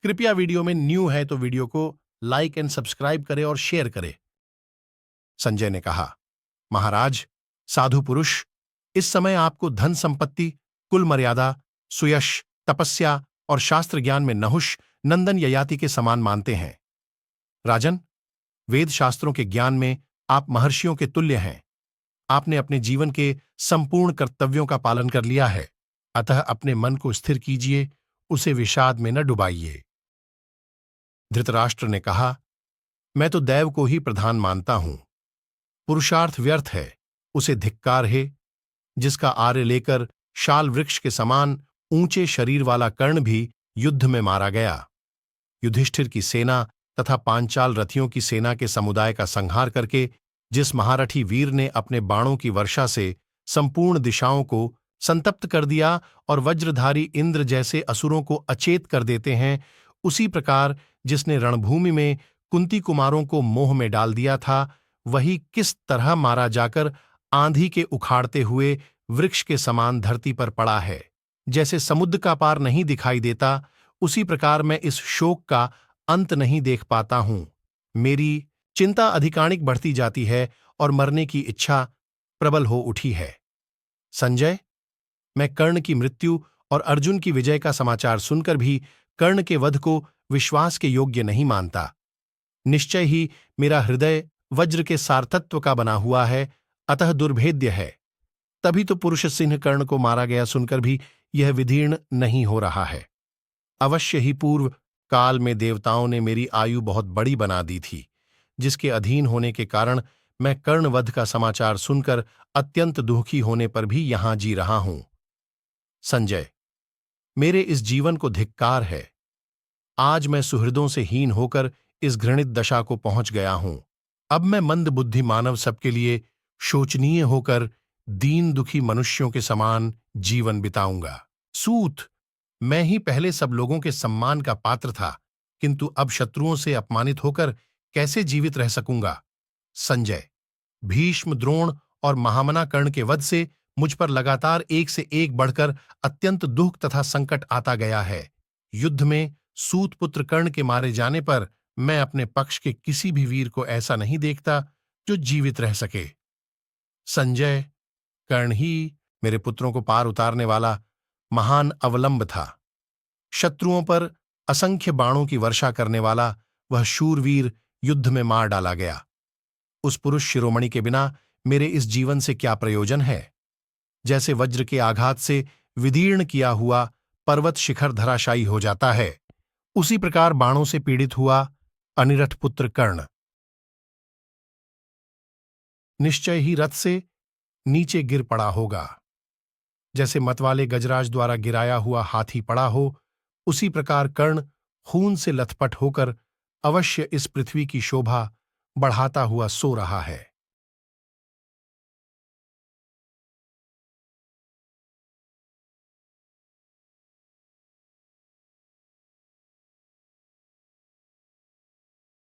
कृपया वीडियो में न्यू है तो वीडियो को लाइक एंड सब्सक्राइब करें और शेयर करें। संजय ने कहा, महाराज, साधु पुरुष इस समय आपको धन संपत्ति, कुल मर्यादा, सुयश, तपस्या और शास्त्र ज्ञान में नहुष, नंदन ययाति के समान मानते हैं। राजन, वेद शास्त्रों के ज्ञान में आप महर्षियों के तुल्य हैं। आपने अपने जीवन के संपूर्ण कर्तव्यों का पालन कर लिया है, अतः अपने मन को स्थिर कीजिए, उसे विषाद में न डुबाइए। धृतराष्ट्र ने कहा, मैं तो दैव को ही प्रधान मानता हूं। पुरुषार्थ व्यर्थ है, उसे धिक्कार है। जिसका आर्य लेकर शाल वृक्ष के समान ऊंचे शरीर वाला कर्ण भी युद्ध में मारा गया। युधिष्ठिर की सेना तथा पांचाल रथियों की सेना के समुदाय का संहार करके जिस महारथी वीर ने अपने बाणों की वर्षा से संपूर्ण दिशाओं को संतप्त कर दिया और वज्रधारी इंद्र जैसे असुरों को अचेत कर देते हैं, उसी प्रकार जिसने रणभूमि में कुंती कुमारों को मोह में डाल दिया था, वही किस तरह मारा जाकर आंधी के उखाड़ते हुए वृक्ष के समान धरती पर पड़ा है। जैसे समुद्र का पार नहीं दिखाई देता, उसी प्रकार मैं इस शोक का अंत नहीं देख पाता हूं। मेरी चिंता अधिकाणिक बढ़ती जाती है और मरने की इच्छा प्रबल हो उठी है। संजय, मैं कर्ण की मृत्यु और अर्जुन की विजय का समाचार सुनकर भी कर्ण के वध को विश्वास के योग्य नहीं मानता। निश्चय ही मेरा हृदय वज्र के सारतत्व का बना हुआ है, अतः दुर्भेद्य है। तभी तो पुरुष सिंह कर्ण को मारा गया सुनकर भी यह विदीर्ण नहीं हो रहा है। अवश्य ही पूर्व काल में देवताओं ने मेरी आयु बहुत बड़ी बना दी थी, जिसके अधीन होने के कारण मैं कर्णवध का समाचार सुनकर अत्यंत दुखी होने पर भी यहां जी रहा हूं। संजय, मेरे इस जीवन को धिक्कार है। आज मैं सुहृदों से हीन होकर इस घृणित दशा को पहुंच गया हूं। अब मैं मंद बुद्धि मानव सबके लिए शोचनीय होकर दीन दुखी मनुष्यों के समान जीवन बिताऊंगा। सूत, मैं ही पहले सब लोगों के सम्मान का पात्र था, किंतु अब शत्रुओं से अपमानित होकर कैसे जीवित रह सकूंगा। संजय, भीष्म, द्रोण और महामना कर्ण के वध से मुझ पर लगातार एक से एक बढ़कर अत्यंत दुख तथा संकट आता गया है। युद्ध में सूत पुत्र कर्ण के मारे जाने पर मैं अपने पक्ष के किसी भी वीर को ऐसा नहीं देखता जो जीवित रह सके। संजय, कर्ण ही मेरे पुत्रों को पार उतारने वाला महान अवलंब था। शत्रुओं पर असंख्य बाणों की वर्षा करने वाला वह शूरवीर युद्ध में मार डाला गया। उस पुरुष शिरोमणि के बिना मेरे इस जीवन से क्या प्रयोजन है। जैसे वज्र के आघात से विदीर्ण किया हुआ पर्वत शिखर धराशायी हो जाता है, उसी प्रकार बाणों से पीड़ित हुआ अनिरथ पुत्र कर्ण निश्चय ही रथ से नीचे गिर पड़ा होगा। जैसे मतवाले गजराज द्वारा गिराया हुआ हाथी पड़ा हो, उसी प्रकार कर्ण खून से लथपथ होकर अवश्य इस पृथ्वी की शोभा बढ़ाता हुआ सो रहा है।